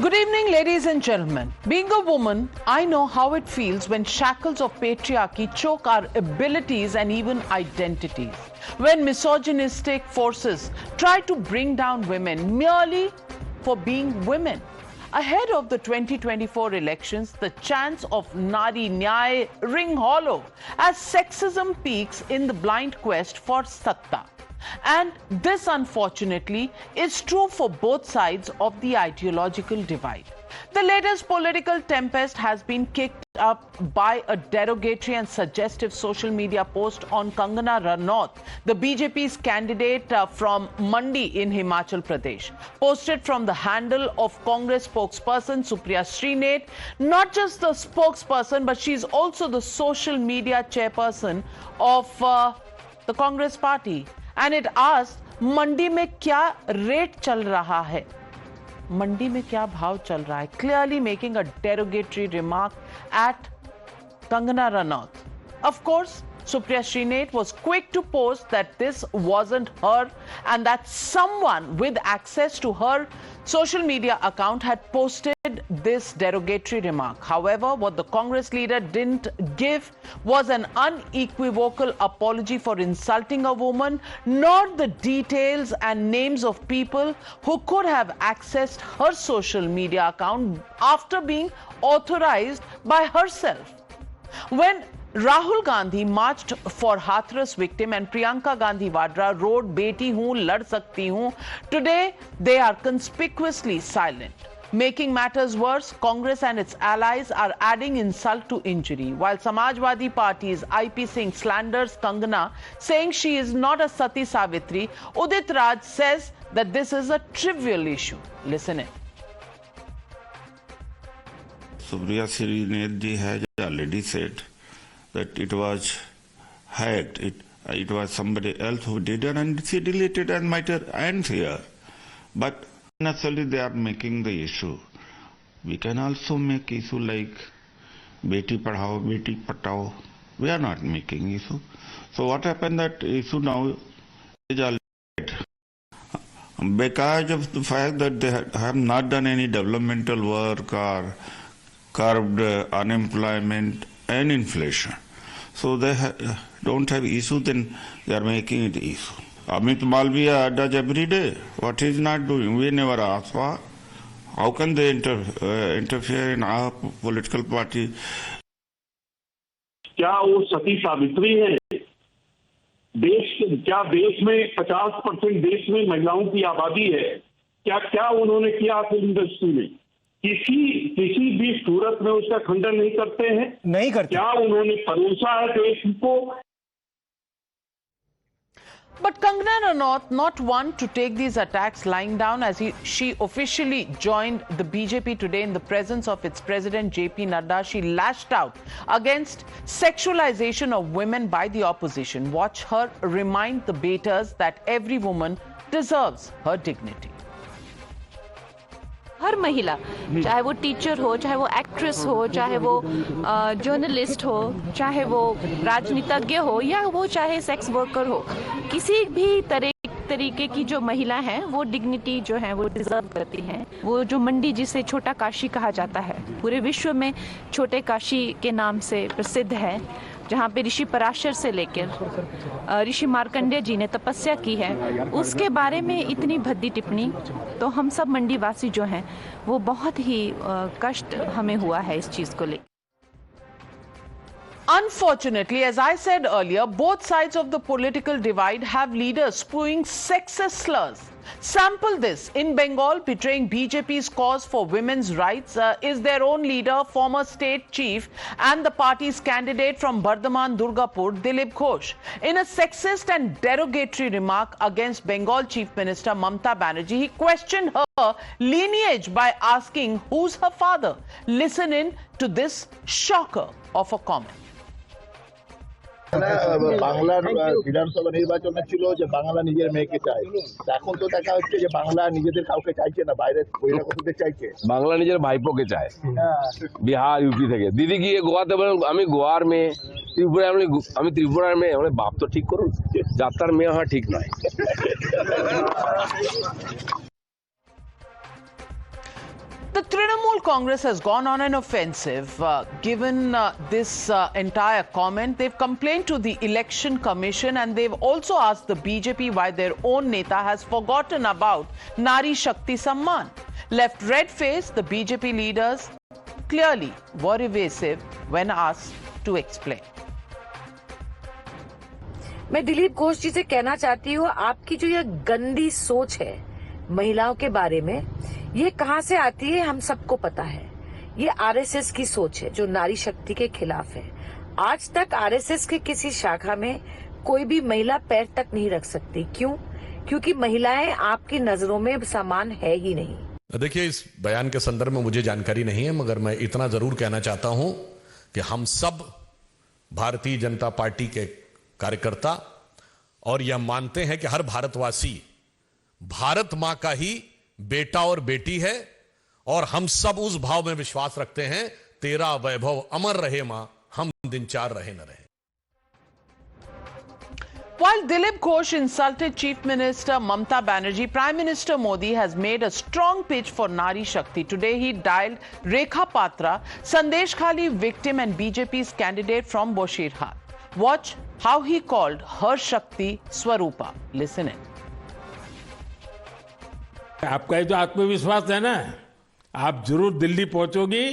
Good evening, ladies and gentlemen. Being a woman, I know how it feels when shackles of patriarchy choke our abilities and even identities. When misogynistic forces try to bring down women merely for being women. Ahead of the 2024 elections, the chants of Nari Nyay ring hollow as sexism peaks in the blind quest for Satta. And this, unfortunately, is true for both sides of the ideological divide. The latest political tempest has been kicked up by a derogatory and suggestive social media post on Kangana Ranaut, the BJP's candidate from Mandi in Himachal Pradesh. Posted from the handle of Congress spokesperson Supriya Srinath, not just the spokesperson, but she's also the social media chairperson of the Congress party. And it asked, मंडी में क्या rate चल रहा है? मंडी में क्या भाव चल रहा है? Clearly making a derogatory remark at Kangana Ranaut. Of course, Supriya Srinath was quick to post that this wasn't her and that someone with access to her social media account had posted this derogatory remark. However, what the Congress leader didn't give was an unequivocal apology for insulting a woman, nor the details and names of people who could have accessed her social media account after being authorized by herself. When Rahul Gandhi marched for Hathras victim and Priyanka Gandhi Vadra wrote "Beti hoon, lad sakti hoon," today they are conspicuously silent. Making matters worse, Congress and its allies are adding insult to injury. While Samajwadi Party's IP Singh slanders Kangana, saying she is not a Sati Savitri, Udit Raj says that this is a trivial issue. Listen in. Supriya Srinath ji has already said that it was hacked. It was somebody else who did it, and she deleted and might end here. But necessarily they are making the issue. We can also make issue like Beti Padhao, Beti Patao. We are not making issue. So what happened, that issue now is already because of the fact that they have not done any developmental work or curbed unemployment and inflation. So they don't have issue, then they are making it issue. Amit Malviya does every day. What he is not doing? We never asked for. How can they interfere in our political party? क्या वो सती सावित्री है? क्या देश में 50% देश में महिलाओं की आबादी है? क्या उन्होंने किया फिल्म इंडस्ट्री में? किसी भी सूरत में उसका खंडन नहीं करते हैं? नहीं करते। क्या उन्होंने परोसा है देश को? But Kangana Ranaut, not one to take these attacks lying down, as she officially joined the BJP today in the presence of its president JP Nadda. She lashed out against sexualization of women by the opposition. Watch her remind the baiters that every woman deserves her dignity. हर महिला, चाहे वो teacher हो, चाहे वो actress हो, चाहे वो journalist हो, चाहे वो राजनीतिज्ञ हो, या वो चाहे सेक्स वर्कर हो, किसी भी तरीके की जो महिला हैं वो डिग्निटी जो है वो डिजर्व करती हैं। वो जो मंडी जिसे छोटा काशी कहा जाता है, पूरे विश्व में छोटे काशी के नाम से प्रसिद्ध है, जहाँ पे ऋषि पराशर से लेकर ऋषि मार्कंडेय जी ने तपस्या की है, उसके बारे में इतनी भद्दी टिप्पणी, तो हम सब मंडी वासी जो हैं वो बहुत ही कष्ट हमें हुआ है इस चीज को लेकर। Unfortunately, as I said earlier, both sides of the political divide have leaders spewing sexist slurs. Sample this. In Bengal, betraying BJP's cause for women's rights is their own leader, former state chief and the party's candidate from Bardhaman Durgapur, Dilip Ghosh. In a sexist and derogatory remark against Bengal Chief Minister Mamata Banerjee, he questioned her lineage by asking who's her father. Listen in to this shocker of a comment. বাংলার বিধানসভা নির্বাচনে ছিল যে বাংলা নিজের মেয়েকে চায়, এখন তো দেখা হচ্ছে যে বাংলা নিজেদের কাউকে চাইছে না, বাইরে বহিরাগতদের চাইছে। বাংলা নিজের ভাইপোকে চায় বিহার ইউপি থেকে। দিদি গিয়ে গোয়াতে বলেন আমি গোয়ার মেয়ে, ত্রিপুরায় আমি ত্রিপুরার মেয়ে। মানে বাপ তো ঠিক করুন, যাত্রার মেয়ে হওয়া ঠিক নয়। The Trinamool Congress has gone on an offensive. Given this entire comment, they've complained to the Election Commission and they've also asked the BJP why their own Neta has forgotten about Nari Shakti Samman. Left red-faced, the BJP leaders clearly were evasive when asked to explain. मैं दिलीप घोष जी से कहना चाहती हूँ, आपकी जो ये गंदी सोच है महिलाओं के बारे में, ये कहाँ से आती है हम सबको पता है। ये आरएसएस की सोच है जो नारी शक्ति के खिलाफ है। आज तक आरएसएस के किसी शाखा में कोई भी महिला पैर तक नहीं रख सकती। क्यों? क्योंकि महिलाएं आपकी नजरों में समान है ही नहीं। देखिए, इस बयान के संदर्भ में मुझे जानकारी नहीं है, मगर मैं इतना जरूर कहना चाहता हूं कि हम सब भारतीय जनता पार्टी के कार्यकर्ता और यह मानते हैं कि हर भारतवासी भारत मां का ही बेटा और बेटी है और हम सब उस भाव में विश्वास रखते हैं, तेरा वैभव अमर रहे मां, हम दिन चार रहे न रहे। While Dilip Ghosh insulted Chief Minister Mamata Banerjee, Prime Minister Modi has made a strong pitch for Nari Shakti. Today he dialed Rekha Patra, Sandesh Khali victim and BJP's candidate from Boshirhat. Watch how he called her Shakti Swarupa. Listen in. आपका जो आत्मविश्वास है ना, आप जरूर दिल्ली पहुंचोगी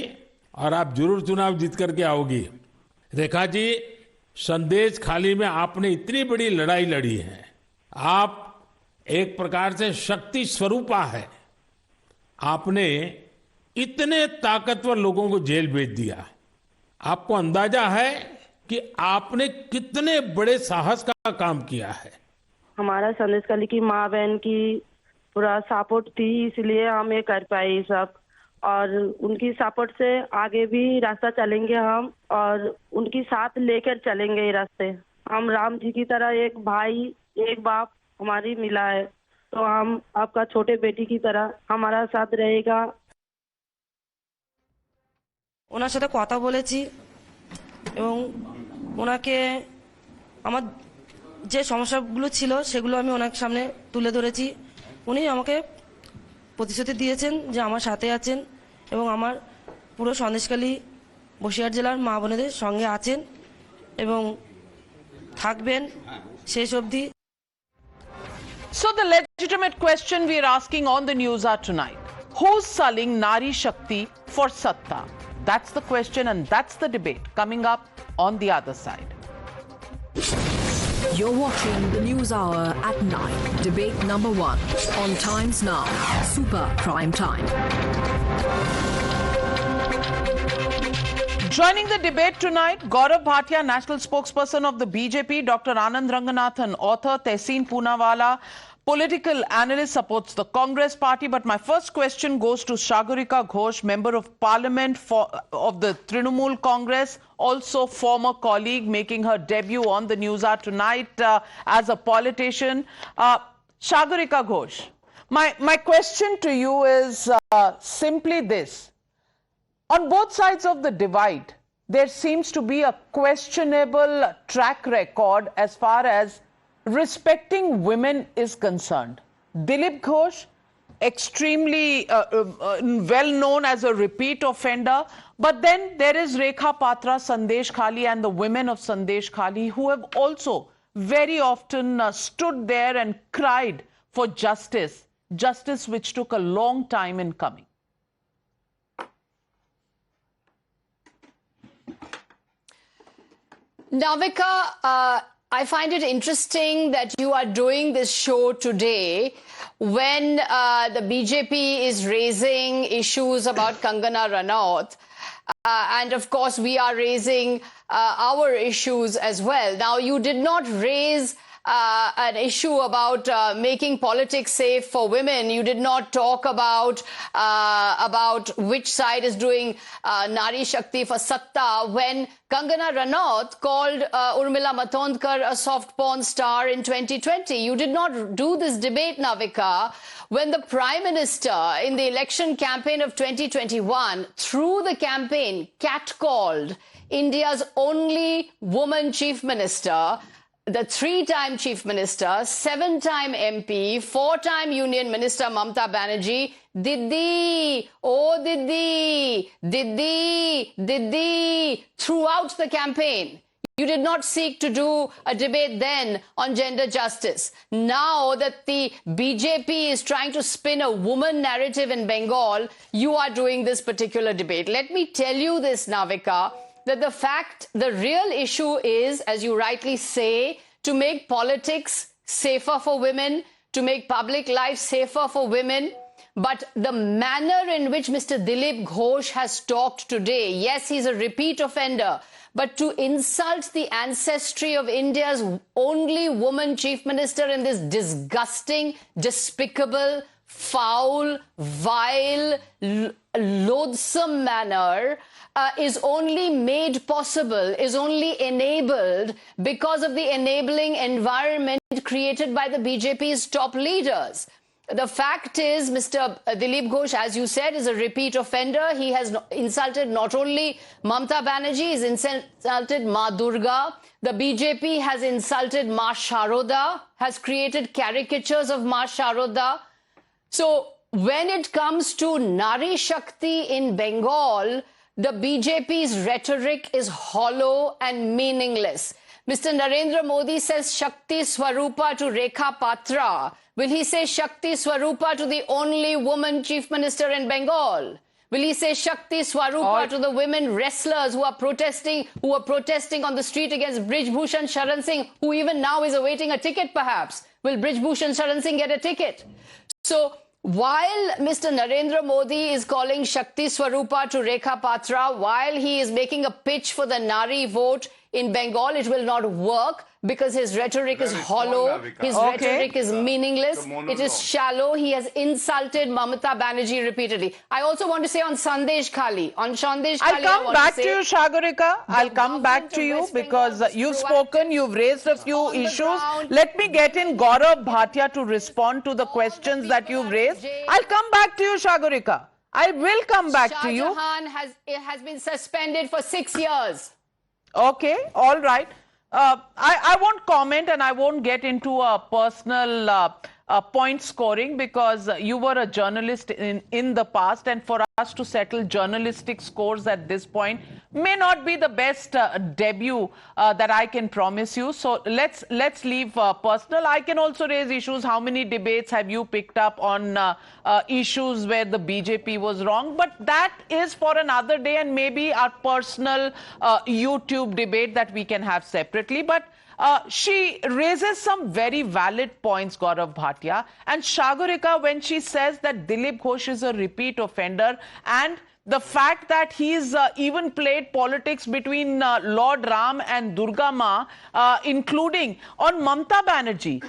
और आप जरूर चुनाव जीत करके आओगी। रेखा जी, संदेश खाली में आपने इतनी बड़ी लड़ाई लड़ी है, आप एक प्रकार से शक्ति स्वरूपा है। आपने इतने ताकतवर लोगों को जेल भेज दिया। आपको अंदाजा है कि आपने कितने बड़े साहस का काम किया है। हमारा संदेश खाली की माँ बहन की पूरा सपोर्ट थी, इसलिए हम ये कर पाए सब, और उनकी सपोर्ट से आगे भी रास्ता चलेंगे हम और उनकी साथ लेकर चलेंगे ये रास्ते। हम राम जी की तरह एक भाई एक बाप हमारी मिला है, तो हम आपका छोटे बेटी की तरह हमारा साथ रहेगा। ওনার সাথে কথা বলেছি এবং ওনাকে আমার যে সমস্যাগুলো ছিল সেগুলো আমি ওনার সামনে তুলে ধরেছি। উনি আমাকে প্রতিশ্রুতি দিয়েছেন যে আমার সাথে আছেন এবং আমার পুরো সন্দেশখালী বসিরহাট জেলার মা বোনেদের সঙ্গে আছেন এবং থাকবেন শেষ অবধি। So the legitimate question we are asking on the Newshour tonight: who's selling Nari Shakti for Satta? That's the question and that's the debate coming up on the other side. You're watching the Newshour at 9. Debate number 1 on Times Now. Super Prime Time. Joining the debate tonight, Gaurav Bhatia, national spokesperson of the BJP, Dr. Anand Ranganathan, author, Tehseen Poonawala, political analyst, supports the Congress party. But my first question goes to Sagarika Ghosh, member of parliament of the Trinamool Congress, also former colleague, making her debut on the Newshour tonight as a politician. Sagarika Ghosh, my question to you is simply this. On both sides of the divide, there seems to be a questionable track record as far as respecting women is concerned. Dilip Ghosh, extremely well known as a repeat offender, but then there is Rekha Patra, Sandesh Khali and the women of Sandesh Khali who have also very often stood there and cried for justice, justice which took a long time in coming. Navika, I find it interesting that you are doing this show today when the BJP is raising issues about Kangana Ranaut. And of course, we are raising our issues as well. Now, you did not raise an issue about making politics safe for women. You did not talk about which side is doing Nari Shakti for Satta when Kangana Ranaut called Urmila Matondkar a soft porn star in 2020. You did not do this debate, Navika, when the Prime Minister in the election campaign of 2021, through the campaign, catcalled India's only woman Chief Minister, the 3-time Chief Minister, 7-time MP, 4-time Union Minister Mamata Banerjee, Didi, oh Didi, Didi, Didi, throughout the campaign. You did not seek to do a debate then on gender justice. Now that the BJP is trying to spin a woman narrative in Bengal, you are doing this particular debate. Let me tell you this, Navika, that the real issue is, as you rightly say, to make politics safer for women, to make public life safer for women. But the manner in which Mr. Dilip Ghosh has talked today, yes, he's a repeat offender, but to insult the ancestry of India's only woman chief minister in this disgusting, despicable, foul, vile, loathsome manner is only made possible, is only enabled because of the enabling environment created by the BJP's top leaders. The fact is, Mr. Dilip Ghosh, as you said, is a repeat offender. He has insulted not only Mamata Banerjee, he's insulted Ma Durga. The BJP has insulted Ma Sharoda, has created caricatures of Ma Sharoda. So when it comes to Nari Shakti in Bengal, the BJP's rhetoric is hollow and meaningless. Mr. Narendra Modi says Shakti Swarupa to Rekha Patra. Will he say Shakti Swarupa to the only woman chief minister in Bengal? Will he say Shakti Swarupa to the women wrestlers who are protesting on the street against Brij Bhushan Sharan Singh, who even now is awaiting a ticket perhaps? Will Brij Bhushan Sharan Singh get a ticket? So while Mr. Narendra Modi is calling Shakti Swarupa to Rekha Patra, while he is making a pitch for the Nari vote in Bengal, it will not work because his rhetoric is hollow, his rhetoric is meaningless, it is shallow. He has insulted Mamata Banerjee repeatedly. I also want to say on Sandesh Khali, I'll come back to you, Sagarika. I'll come back to you because you've spoken, you've raised a few issues. Let me get in Gaurav Bhatia to respond to the questions that you've raised. I'll come back to you, Sagarika. I will come back to you. Shah Jahan has been suspended for 6 years. Okay, all right. I won't comment and I won't get into a personal point scoring because you were a journalist in the past, and for us to settle journalistic scores at this point may not be the best debut that I can promise you. So let's leave personal. I can also raise issues. How many debates have you picked up on issues where the BJP was wrong? But that is for another day and maybe our personal YouTube debate that we can have separately. But she raises some very valid points, Gaurav Bhatia. And Sagarika, when she says that Dilip Ghosh is a repeat offender and the fact that he's even played politics between Lord Ram and Durga Ma, including on Mamata Banerjee.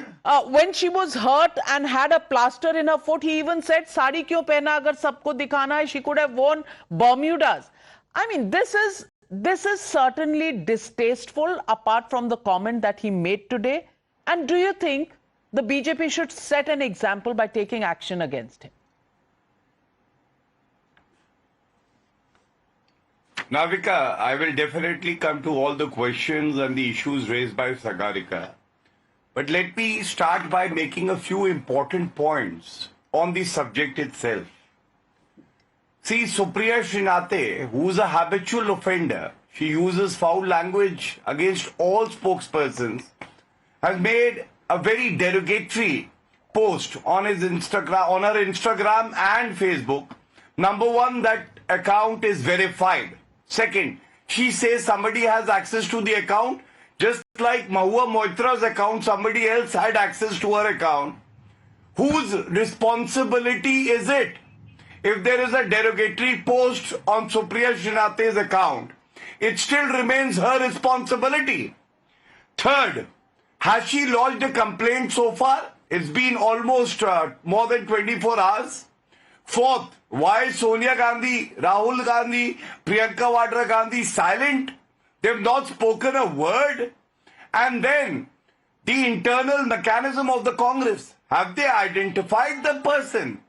When she was hurt and had a plaster in her foot, he even said, "Sari kyon pehna agar sabko dikhana hai?" She could have worn Bermudas. I mean, this is certainly distasteful apart from the comment that he made today. And do you think the BJP should set an example by taking action against him? Navika, I will definitely come to all the questions and the issues raised by Sagarika. But let me start by making a few important points on the subject itself. See, Supriya Srinate, who is a habitual offender, she uses foul language against all spokespersons, has made a very derogatory post on her Instagram and Facebook. Number one, that account is verified. Second, she says somebody has access to the account, just like Mahua Moitra's account, somebody else had access to her account. Whose responsibility is it? If there is a derogatory post on Supriya Srinathe's account, it still remains her responsibility. Third, has she lodged a complaint so far? It's been almost more than 24 hours. Fourth, why is Sonia Gandhi, Rahul Gandhi, Priyanka Vadra Gandhi silent? They've not spoken a word. And then, the internal mechanism of the Congress. Have they identified the person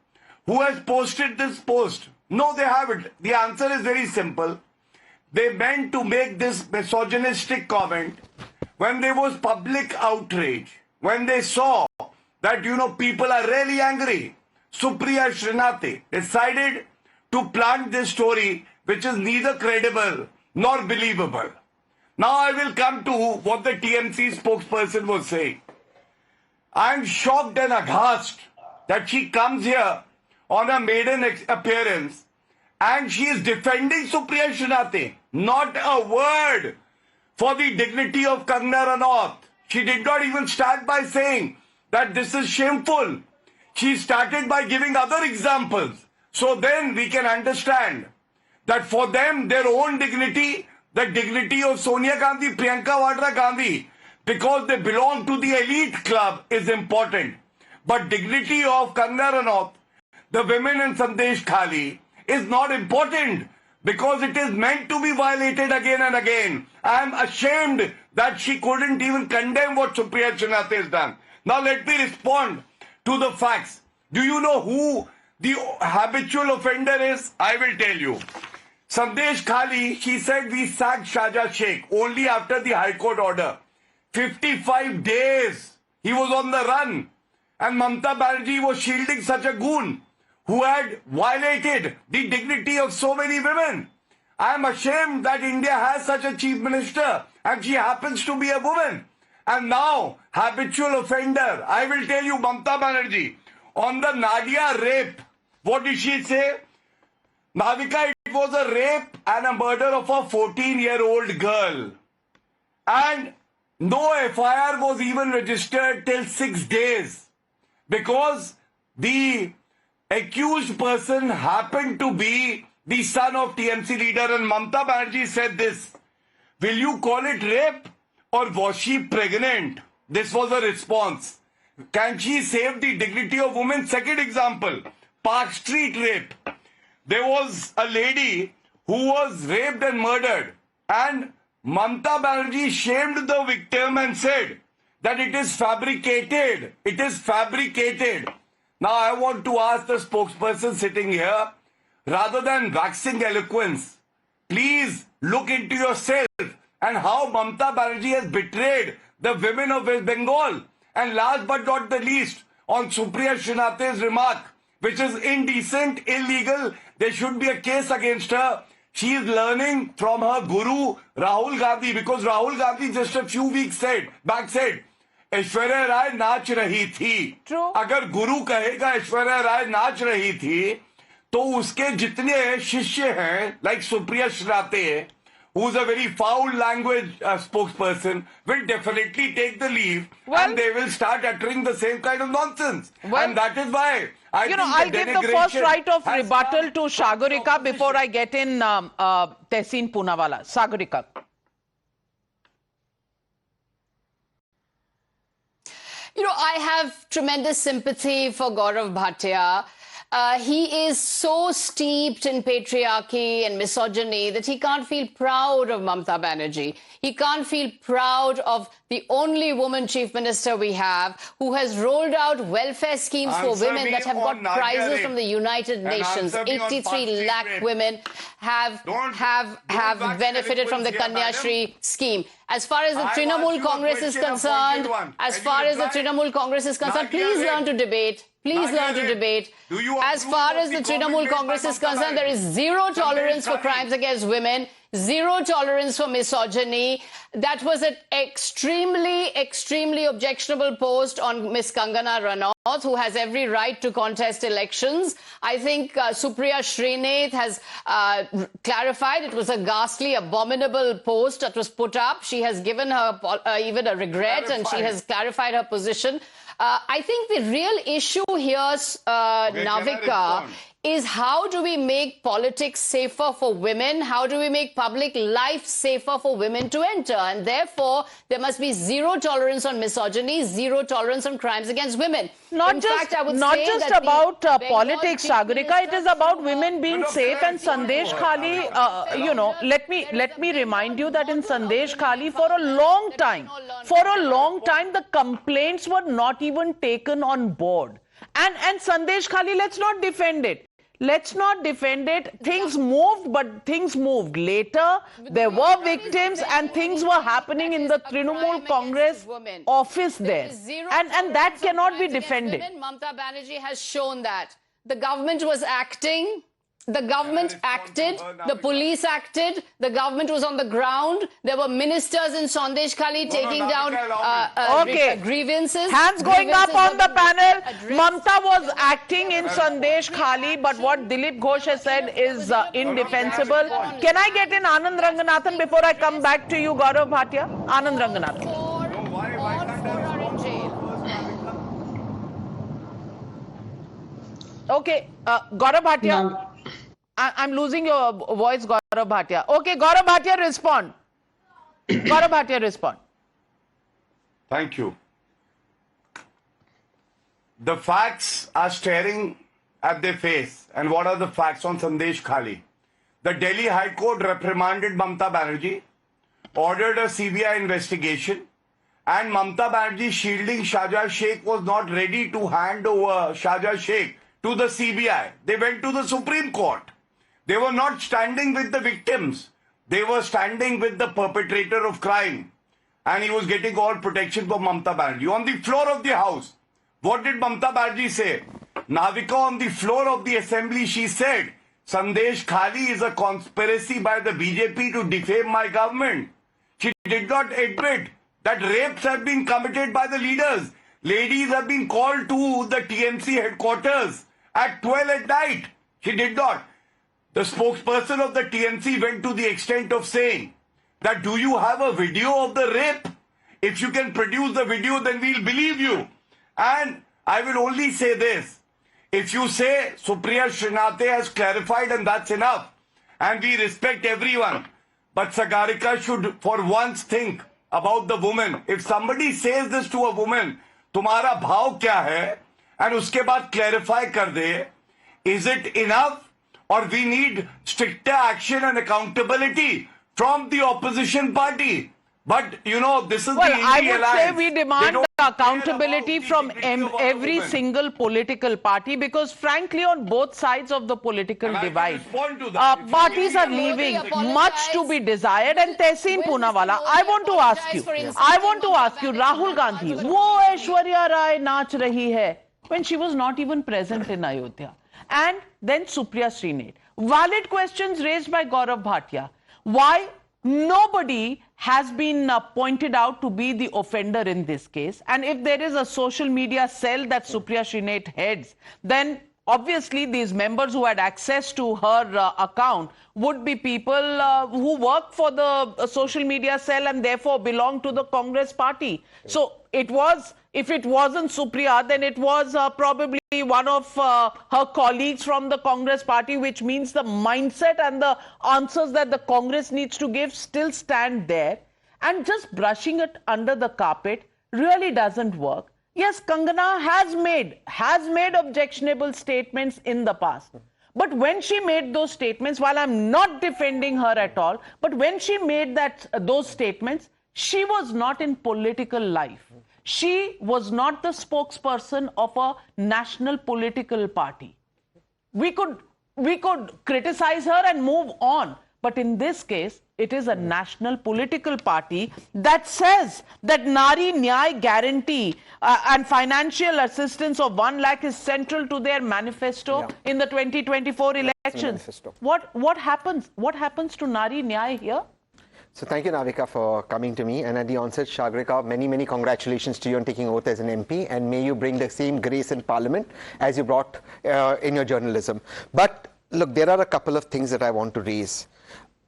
who has posted this post? No, they haven't. The answer is very simple. They meant to make this misogynistic comment when there was public outrage, when they saw that, people are really angry, Supriya Shrinate decided to plant this story which is neither credible nor believable. Now I will come to what the TMC spokesperson was saying. I am shocked and aghast that she comes here on a maiden appearance and she is defending Supriya Shrinate. Not a word for the dignity of Kangana Ranaut. She did not even start by saying that this is shameful. She started by giving other examples. So then we can understand that for them, their own dignity, the dignity of Sonia Gandhi, Priyanka Vadra Gandhi, because they belong to the elite club, is important. But dignity of Kangana Ranaut, the women in Sandesh Khali, is not important because it is meant to be violated again and again. I am ashamed that she couldn't even condemn what Supriya Shrinate has done. Now let me respond to the facts. Do you know who the habitual offender is? I will tell you. Sandesh Khali, she said we sacked Shahjah Sheikh only after the High Court order. 55 days he was on the run. And Mamata Banerjee was shielding such a goon who had violated the dignity of so many women. I am ashamed that India has such a chief minister and she happens to be a woman. And now, habitual offender, I will tell you, Mamata Banerjee, on the Nadia rape, what did she say? Navika, it was a rape and a murder of a 14-year-old girl. And no FIR was even registered till 6 days because the accused person happened to be the son of TMC leader, and Mamata Banerjee said this: will you call it rape or was she pregnant? This was a response. Can she save the dignity of women? Second example, Park Street rape. There was a lady who was raped and murdered, and Mamata Banerjee shamed the victim and said that it is fabricated. It is fabricated. Now I want to ask the spokesperson sitting here, rather than waxing eloquence, please look into yourself and how Mamata Banerjee has betrayed the women of West Bengal. And last but not the least, on Supriya Shrinate's remark, which is indecent, illegal, there should be a case against her. She is learning from her guru, Rahul Gandhi, because Rahul Gandhi just a few weeks back said, Aishwarya Rai नाच रही थी. अगर गुरु कहेगा ऐश्वर्या राय नाच रही थी, तो उसके जितने शिष्य हैं, like Supriya Shrinate, who's a very foul language spokesperson, will definitely take the leave and they will start uttering the same kind of nonsense. And that is why I'll give the first right of rebuttal to Sagarika before I get in Tehseen Poonawalla. Sagarika. I have tremendous sympathy for Gaurav Bhatia. He is so steeped in patriarchy and misogyny that he can't feel proud of Mamata Banerjee. He can't feel proud of the only woman chief minister we have who has rolled out welfare schemes for women that have got prizes from the United Nations. 83 lakh women have benefited from the Kanya Shri scheme. As far as the Trinamool Congress is concerned, please learn to debate. Please learn to debate. As far as the Trinamool Congress is concerned, there is zero tolerance for crimes against women, zero tolerance for misogyny. That was an extremely objectionable post on Miss Kangana Ranaut, who has every right to contest elections. I think Supriya Shrinate has clarified it was a ghastly, abominable post that was put up. She has given her even a regret and she has clarified her position. I think the real issue here, Navika, is how do we make politics safer for women? How do we make public life safer for women to enter? And therefore, there must be zero tolerance on misogyny, zero tolerance on crimes against women. Not just about politics, Sagarika. It is about women being safe. And Sandesh Khali, let me remind you that in Sandesh Khali, for a long time, the complaints were not even taken on board. And Sandesh Khali, let's not defend it. Let's not defend it. Things moved, but things moved later. There were victims and things were happening in the Trinamool Congress office there. And that cannot be defended. Mamata Banerjee has shown that. The government was acting. The government acted, the police acted, the government was on the ground. There were ministers in Sandesh Khali taking down grievances. Hands going up on the panel. Mamata was acting in Sandesh Khali, but what Dilip Ghosh has said is indefensible. Can I get in Anand Ranganathan before I come back to you, Gaurav Bhatia? Anand Ranganathan. All four are in jail. Okay, Gaurav Bhatia. I'm losing your voice, Gaurav Bhatia. Okay, Gaurav Bhatia, respond. Gaurav Bhatia, respond. Thank you. The facts are staring at their face. And what are the facts on Sandesh Khali? The Delhi High Court reprimanded Mamata Banerjee, ordered a CBI investigation, and Mamata Banerjee shielding Shahjahan Sheikh was not ready to hand over Shahjahan Sheikh to the CBI. They went to the Supreme Court. They were not standing with the victims. They were standing with the perpetrator of crime. And he was getting all protection for Mamata Banerjee. On the floor of the House, what did Mamata Banerjee say? Navika, on the floor of the assembly, she said, Sandesh Khali is a conspiracy by the BJP to defame my government. She did not admit that rapes have been committed by the leaders. Ladies have been called to the TMC headquarters at 12 at night. She did not. The spokesperson of the TMC went to the extent of saying that, do you have a video of the rape? If you can produce the video, then we'll believe you. And I will only say this. If you say Supriya Srinathe has clarified and that's enough, and we respect everyone, but Sagarika should for once think about the woman. If somebody says this to a woman, तुम्हारा भाव क्या है, and उसके बाद clarify कर दे, is it enough? Or we need stricter action and accountability from the opposition party. But, you know, this is the India I would alliance. say we demand accountability from every single political party, because frankly on both sides of the political divide, parties are leaving much to be desired. And Tehseen Poonawala, I want to ask you, Rahul Gandhi, wo Aishwarya Rai naach rahi hai, when she was not even present in Ayodhya. And then Supriya Srinath. Valid questions raised by Gaurav Bhatia. Why nobody has been pointed out to be the offender in this case? And if there is a social media cell that Supriya Srinath heads, then obviously these members who had access to her account would be people who work for the social media cell and therefore belong to the Congress party. So it was, if it wasn't Supriya, then it was probably one of her colleagues from the Congress party, which means the mindset and the answers that the Congress needs to give still stand there. And just brushing it under the carpet really doesn't work. Yes, Kangana has made objectionable statements in the past. But when she made those statements, while I'm not defending her at all, but when she made those statements, she was not in political life. She was not the spokesperson of a national political party. We could criticize her and move on. But in this case, it is a national political party that says that Nari Nyay guarantee and financial assistance of 1 lakh is central to their manifesto in the 2024 elections. What happens? What happens to Nari Nyay here? So thank you, Navika, for coming to me. And at the onset, Sagarika, many congratulations to you on taking oath as an MP. And may you bring the same grace in Parliament as you brought in your journalism. But look, there are a couple of things that I want to raise.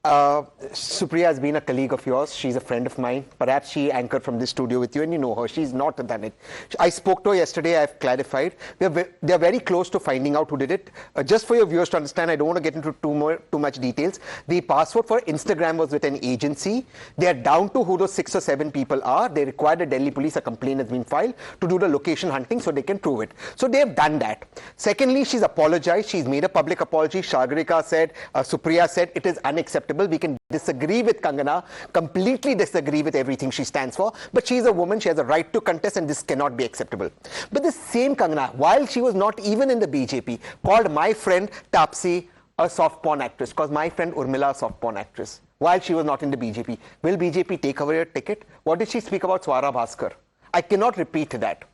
Supriya has been a colleague of yours. She's a friend of mine. Perhaps she anchored from this studio with you and you know her. She's not done it. I spoke to her yesterday. I've clarified. They're very close to finding out who did it. Just for your viewers to understand, I don't want to get into too much details. The password for Instagram was with an agency. They're down to who those 6 or 7 people are. They required the Delhi police, a complaint has been filed to do the location hunting so they can prove it. So they've done that. Secondly, she's apologized. She's made a public apology. Sagarika said, Supriya said, it is unacceptable. acceptable. We can disagree with Kangana, completely disagree with everything she stands for, but she's a woman, she has a right to contest, and this cannot be acceptable. But the same Kangana, while she was not even in the BJP, called my friend Taapsee a soft porn actress, because my friend Urmila a soft porn actress, while she was not in the BJP. Will BJP take away her ticket? What did she speak about Swara Bhaskar? I cannot repeat that.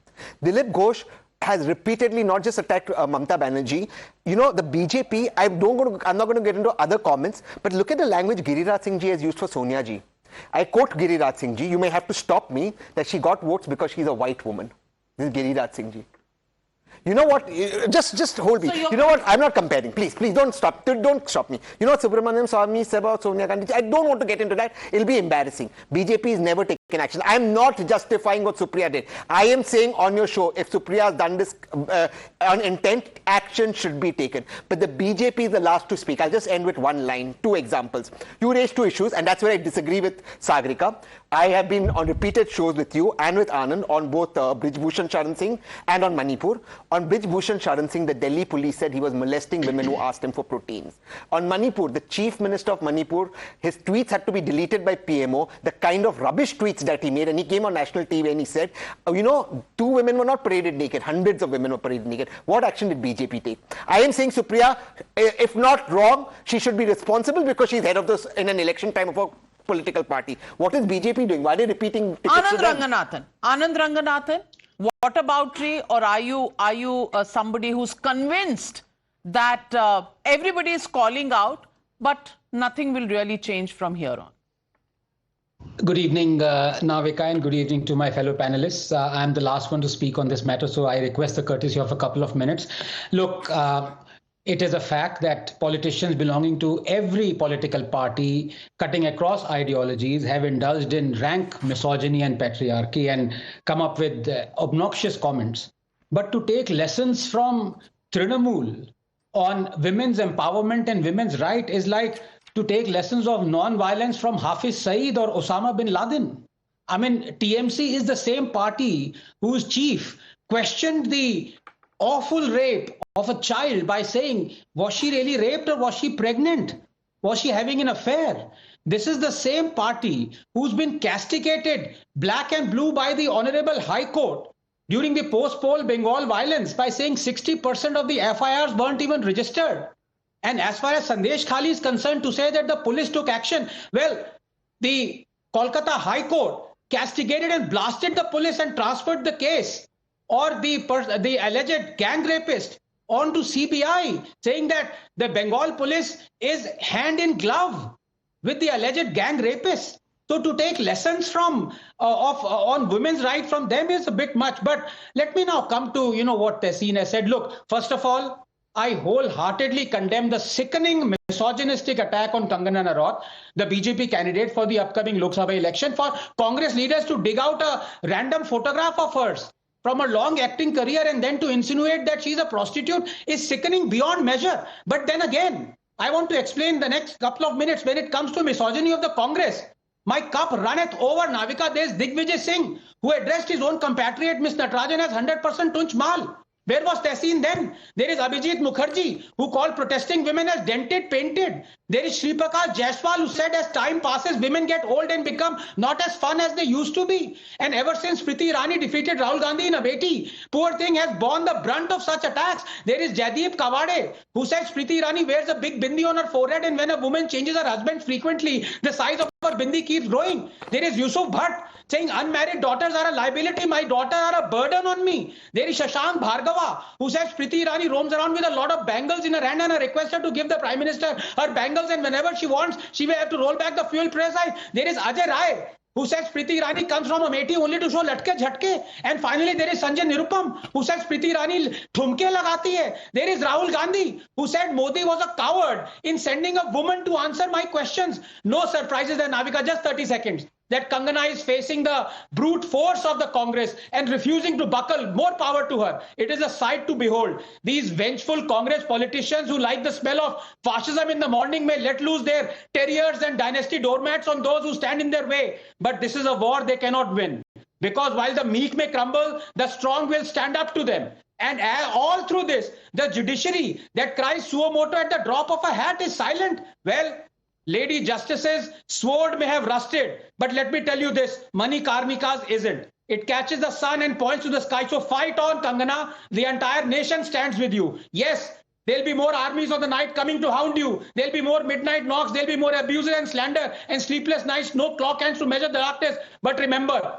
Dilip Ghosh has repeatedly not just attacked Mamata Banerjee. You know, the BJP, I'm not going to get into other comments, but look at the language Giriraj Singh Ji has used for Sonia Ji. I quote Giriraj Singh Ji, you may have to stop me, that she got votes because she's a white woman. This is Giriraj Singh Ji. You know what? Just hold me. You know what? I'm not comparing. Please don't stop. Don't stop me. You know what Subramaniam Swamy said about Sonia Gandhi? I don't want to get into that. It'll be embarrassing. BJP is never taken action. I'm not justifying what Supriya did. I am saying on your show, if Supriya has done this on intent, action should be taken. But the BJP is the last to speak. I'll just end with one line, two examples. You raised two issues, and that's where I disagree with Sagarika. I have been on repeated shows with you and with Anand on both Brij Bhushan Sharan Singh and on Manipur. On Brij Bhushan Sharan Singh, the Delhi police said he was molesting women who asked him for proteins. On Manipur, the chief minister of Manipur, his tweets had to be deleted by PMO, the kind of rubbish tweets that he made, and he came on national TV and he said, you know, 2 women were not paraded naked, hundreds of women were paraded naked. What action did BJP take? I am saying Supriya, if not wrong, she should be responsible because she's head of this in an election time of a political party. What is BJP doing? Why are they repeating? Anand Ranganathan, what about you? Or are you somebody who's convinced that everybody is calling out, but nothing will really change from here on? Good evening, Navika, and good evening to my fellow panelists. I'm the last one to speak on this matter, so I request the courtesy of a couple of minutes. Look, it is a fact that politicians belonging to every political party, cutting across ideologies, have indulged in rank misogyny and patriarchy and come up with obnoxious comments. But to take lessons from Trinamool on women's empowerment and women's right is like to take lessons of non-violence from Hafiz Saeed or Osama bin Laden. I mean, TMC is the same party whose chief questioned the awful rape of a child by saying, was she really raped or was she pregnant? Was she having an affair? This is the same party who's been castigated black and blue by the Honorable High Court during the post-poll Bengal violence by saying 60% of the FIRs weren't even registered. And as far as Sandesh Khali is concerned, to say that the police took action, well, the Kolkata High Court castigated and blasted the police and transferred the case, or the alleged gang rapist onto CBI, saying that the Bengal police is hand in glove with the alleged gang rapist. So to take lessons from on women's rights from them is a bit much. But let me now come to what Tehseen has said. Look, first of all, I wholeheartedly condemn the sickening misogynistic attack on Kangana Ranaut, the BJP candidate for the upcoming Lok Sabha election, for Congress leaders to dig out a random photograph of hers from a long acting career and then to insinuate that she's a prostitute is sickening beyond measure. But then again, I want to explain the next couple of minutes when it comes to misogyny of the Congress. My cup runneth over, Navika. There's Digvijay Singh, who addressed his own compatriot, Miss Natarajan, as 100% tunch mal. Where was Tehseen then? There is Abhijit Mukherjee, who called protesting women as dented, painted. There is Shripakash Jaiswal, who said as time passes, women get old and become not as fun as they used to be. And ever since Smriti Irani defeated Rahul Gandhi in Amethi, poor thing has borne the brunt of such attacks. There is Jaideep Kawade, who said Smriti Irani wears a big bindi on her forehead, and when a woman changes her husband frequently, the size of her bindi keeps growing. There is Yusuf Bhatt, saying unmarried daughters are a liability, my daughters are a burden on me. There is Shashank Bhargava, who says Priti Irani roams around with a lot of bangles in her hand and a request her to give the Prime Minister her bangles, and whenever she wants, she will have to roll back the fuel price. There is Ajay Rai, who says Priti Irani comes from Amethi only to show latke jhatke. And finally, there is Sanjay Nirupam, who says Priti Irani thumke lagati hai. There is Rahul Gandhi, who said Modi was a coward in sending a woman to answer my questions. No surprises there, Navika, just 30 seconds. That Kangana is facing the brute force of the Congress and refusing to buckle. More power to her. It is a sight to behold. These vengeful Congress politicians who like the smell of fascism in the morning may let loose their terriers and dynasty doormats on those who stand in their way. But this is a war they cannot win. Because while the meek may crumble, the strong will stand up to them. And all through this, the judiciary that cries suo moto at the drop of a hat is silent. Well, Lady justices' sword may have rusted, but let me tell you this, Mani Karmika's isn't. It catches the sun and points to the sky. So fight on, Kangana. The entire nation stands with you. Yes, there'll be more armies of the night coming to hound you. There'll be more midnight knocks. There'll be more abuses and slander and sleepless nights. No clock hands to measure the darkness. But remember,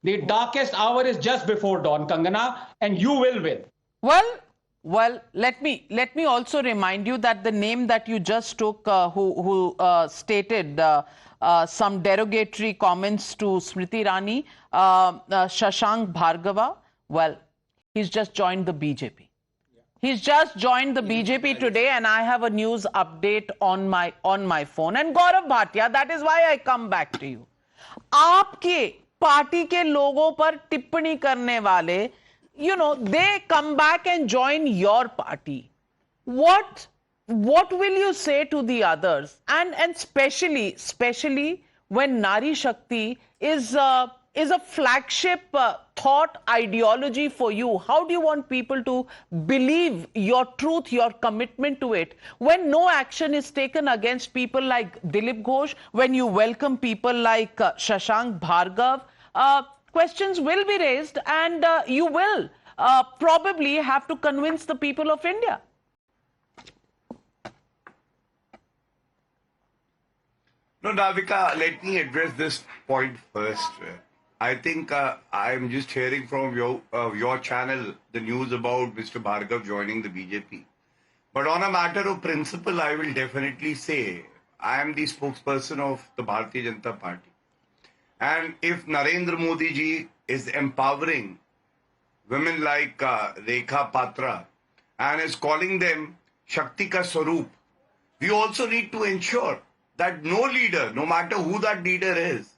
the darkest hour is just before dawn, Kangana, and you will win. Well, let me also remind you that the name that you just took, who stated some derogatory comments to Smriti Irani, Shashank Bhargava, well, he's just joined the BJP. He's just joined the BJP today, and I have a news update on my phone. And Gaurav Bhatia, that is why I come back to you. आपके party के लोगों पर टिप्पणी करने वाले, you know, they come back and join your party. What will you say to the others? And especially when Nari Shakti is a flagship thought ideology for you. How do you want people to believe your truth, your commitment to it, when no action is taken against people like Dilip Ghosh, when you welcome people like Shashank Bhargav? Questions will be raised, and you will probably have to convince the people of India. No, Navika, let me address this point first. I think I'm just hearing from your channel the news about Mr. Bhargav joining the BJP. But on a matter of principle, I will definitely say I am the spokesperson of the Bharatiya Janata Party. And if Narendra Modi ji is empowering women like Rekha Patra and is calling them Shakti ka Swaroop, we also need to ensure that no leader, no matter who that leader is,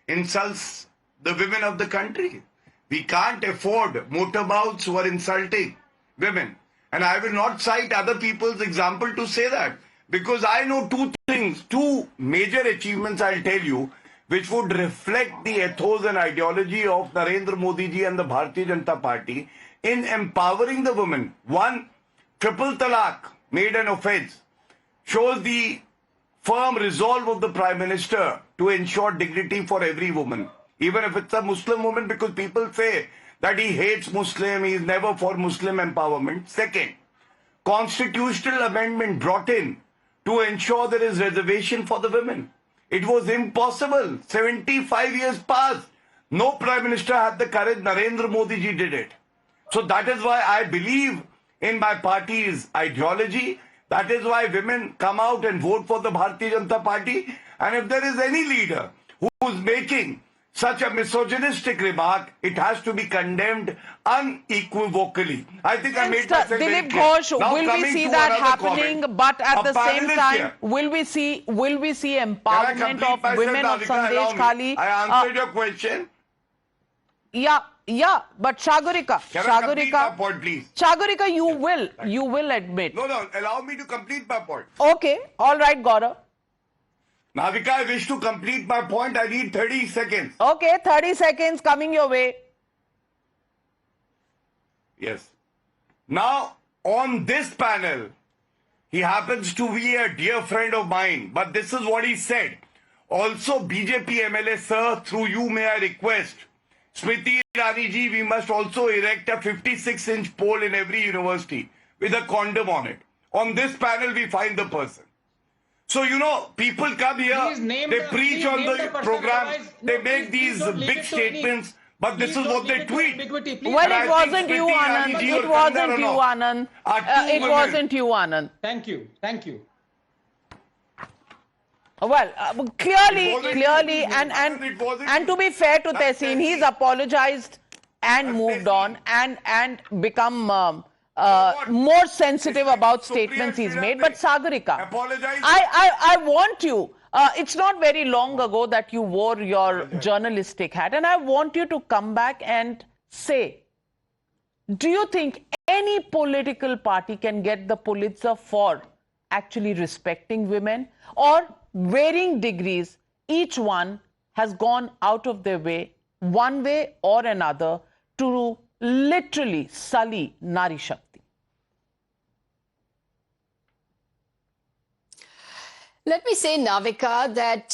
insults the women of the country. We can't afford motormouths who are insulting women. And I will not cite other people's example to say that, because I know two things, two major achievements I'll tell you, which would reflect the ethos and ideology of Narendra Modi ji and the Bharatiya Janata Party in empowering the women. One, triple talaq, made an offense, shows the firm resolve of the Prime Minister to ensure dignity for every woman, even if it's a Muslim woman, because people say that he hates Muslim, he is never for Muslim empowerment. Second, constitutional amendment brought in to ensure there is reservation for the women. It was impossible. 75 years passed. No Prime Minister had the courage. Narendra Modi ji did it. So that is why I believe in my party's ideology. That is why women come out and vote for the Bharatiya Janata Party. And if there is any leader who is making such a misogynistic remark, it has to be condemned unequivocally. I think I made myself very Dilip clear. Ghosh, Now, will we see that happening? But at the same time, will we see empowerment of women of Sandesh Khali? I answered your question. Yeah, but Shagurika, complete my point, please? Shagurika, you will admit. No, allow me to complete my point. Okay, all right, Gaurav. Navika, I wish to complete my point. I need 30 seconds. Okay, 30 seconds coming your way. Yes. Now, on this panel, he happens to be a dear friend of mine, but this is what he said. Also, BJP MLA, sir, through you may I request, Smriti Irani ji, we must also erect a 56-inch pole in every university with a condom on it. On this panel, we find the person. So, you know, people come here, they preach on the program, they make these big statements, but this is what they tweet. Well, it wasn't you, Anand. It wasn't you, Anand. It wasn't you, Anand. Thank you. Well, clearly, and to be fair to Tehseen, he's apologized and moved on and become more sensitive about statements he's made. But Sagarika, I want you, it's not very long ago that you wore your journalistic hat, and I want you to come back and say, do you think any political party can get the Pulitzer for actually respecting women, or varying degrees, each one has gone out of their way, one way or another, to literally sully Nari Shakti? Let me say, Navika, that,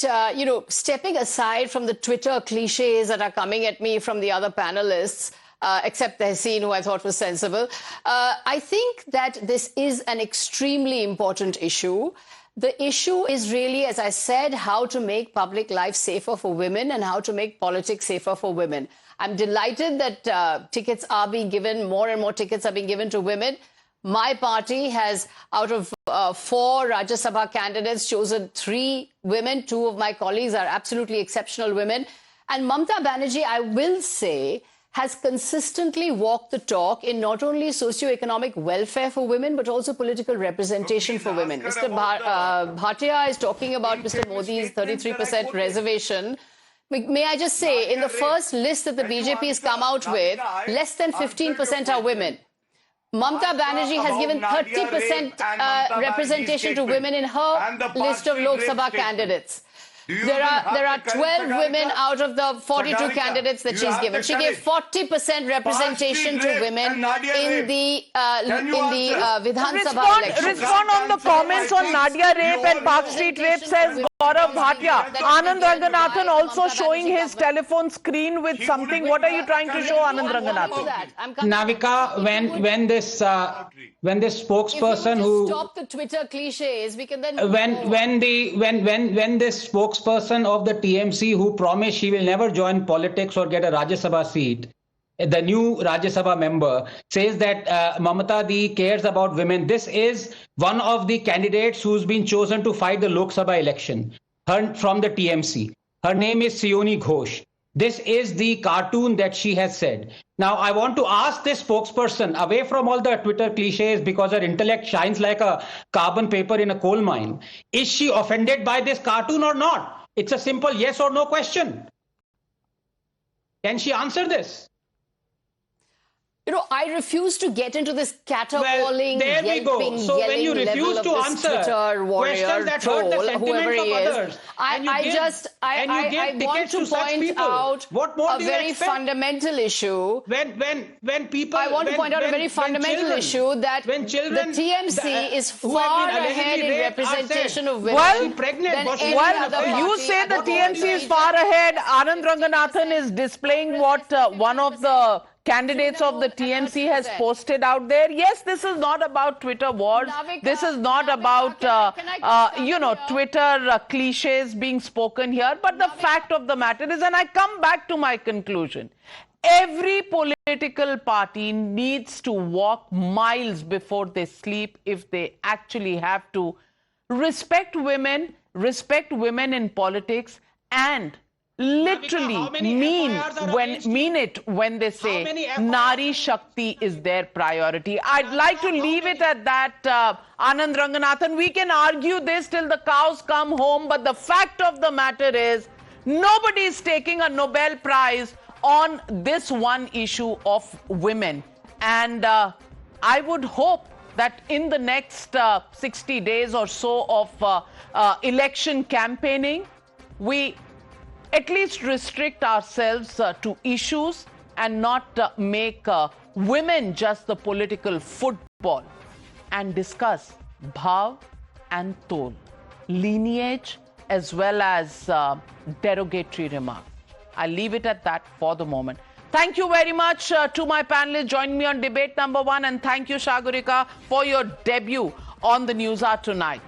stepping aside from the Twitter cliches that are coming at me from the other panelists, except Tehseen, who I thought was sensible, I think that this is an extremely important issue. The issue is really, as I said, how to make public life safer for women and how to make politics safer for women. I'm delighted that tickets are being given, more and more tickets are being given to women. My party has, out of 4 Rajya Sabha candidates, chosen 3 women. 2 of my colleagues are absolutely exceptional women. And Mamata Banerjee, I will say, has consistently walked the talk in not only socio-economic welfare for women, but also political representation for women. Mr. Bhatia is talking about Mr. Modi's 33% reservation. May I just say, in the first list that the BJP has come out with, less than 15% are women. Mamata Banerjee has given 30% representation to women in her list of Lok Sabha candidates. There are 12 women out of the 42 candidates that she's given. She gave 40% representation to women in the Vidhan Sabha election. Respond on the comments on Nadia rape and Park Street rape, says Gaurav Bhatia. Anand Ranganathan also showing his telephone screen with something. What are you trying to show, Anand Ranganathan? Navika, when this spokesperson who stop the Twitter cliches, we can then when this spokesperson of the TMC who promised she will never join politics or get a Rajya Sabha seat, the new Rajya Sabha member, says that Mamata Di cares about women. This is one of the candidates who's been chosen to fight the Lok Sabha election, from the TMC. Her name is Sioni Ghosh. This is the cartoon that she has said. Now, I want to ask this spokesperson, away from all the Twitter cliches, because her intellect shines like a carbon paper in a coal mine, is she offended by this cartoon or not? It's a simple yes or no question. Can she answer this? I refuse to get into this caterwauling, there we go. So when you refuse to answer questions that hurt the sentiments of others, I want to point out a very fundamental issue. I want to point out a very fundamental issue that the TMC is far ahead in representation of women. You say the TMC is far ahead. Anand Ranganathan is displaying what one of the candidates of the TMC has posted out there. Yes, this is not about Twitter wars. This is not about, Twitter cliches being spoken here. But the fact of the matter is, and I come back to my conclusion, every political party needs to walk miles before they sleep if they actually have to respect women in politics, and literally mean it when they say Nari Shakti is their priority. I'd like to leave it at that, Anand Ranganathan. We can argue this till the cows come home, but the fact of the matter is nobody is taking a Nobel Prize on this one issue of women. And I would hope that in the next 60 days or so of election campaigning, we at least restrict ourselves to issues and not make women just the political football, and discuss bhav and tol, lineage as well as derogatory remarks. I'll leave it at that for the moment. Thank you very much to my panelists joining me on debate number 1, and thank you, Sagarika, for your debut on the Newshour tonight.